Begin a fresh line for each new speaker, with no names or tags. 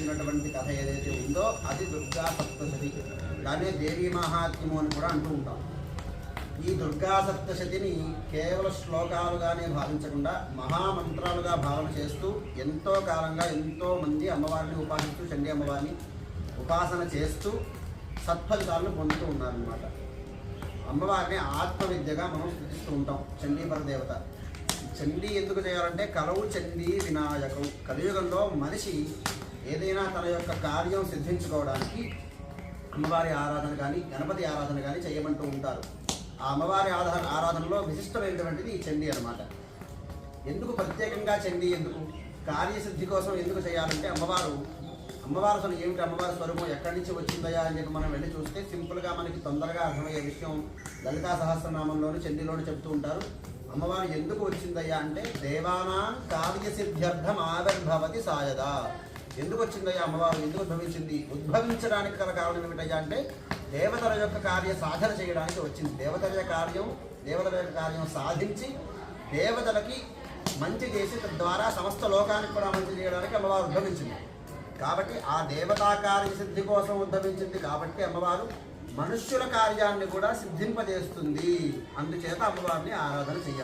వచ్చినటువంటి కథ ఏదైతే ఉందో అది దుర్గా సప్తశతి. దాన్నే దేవీ మహాత్మ్యము అని కూడా అంటూ ఉంటాం. ఈ దుర్గా సప్తశతిని కేవల శ్లోకాలుగానే భావించకుండా మహామంత్రాలుగా భావన చేస్తూ ఎంతో కాలంగా ఎంతో మంది అమ్మవారిని ఉపాసిస్తూ చండీ అమ్మవారిని ఉపాసన చేస్తూ సత్ఫలితాలను పొందుతూ ఉన్నారన్నమాట. అమ్మవారిని ఆత్మవిద్యగా మనం స్థుతిస్తూ ఉంటాం. చండీపర దేవత. చండీ ఎందుకు చేయాలంటే కలవు చండీ వినాయకం. కలియుగంలో మనిషి ఏదైనా తన యొక్క కార్యం సిద్ధించుకోవడానికి అమ్మవారి ఆరాధన కానీ గణపతి ఆరాధన కానీ చేయమంటూ ఉంటారు. ఆ అమ్మవారి ఆరాధనలో విశిష్టమైనటువంటిది ఈ చండీ అనమాట. ఎందుకు ప్రత్యేకంగా చండీ, ఎందుకు కార్యసిద్ధి కోసం ఎందుకు చేయాలంటే అమ్మవారు అసలు ఏమిటి, అమ్మవారి స్వరూపం ఎక్కడి నుంచి వచ్చిందయా అని చెప్పి మనం వెళ్ళి చూస్తే సింపుల్గా మనకి తొందరగా అర్థమయ్యే విషయం లలితా సహస్రనామంలోని చండీలోని చెప్తూ ఉంటారు. అమ్మవారు ఎందుకు వచ్చిందయ్యా అంటే దేవానాం కార్యసిద్ధ్యర్థం ఆవిర్భవతి సాయదా. ఎందుకు వచ్చిందయ్యా అమ్మవారు, ఎందుకు ఉద్భవించింది? ఉద్భవించడానికి గల కారణం ఏమిటయ్యా అంటే దేవతల యొక్క కార్య సాధన చేయడానికి వచ్చింది. దేవతల యొక్క కార్యం సాధించి దేవతలకి మంచి చేసి తద్వారా సమస్త లోకానికి కూడా మంచి చేయడానికి అమ్మవారు ఉద్భవించింది. కాబట్టి ఆ దేవతా కార్య సిద్ధి కోసం ఉద్భవించింది. కాబట్టి అమ్మవారు మనుష్యుల కార్యాన్ని కూడా సిద్ధింపజేస్తుంది. అందుచేత అమ్మవారిని ఆరాధన చేయాలి.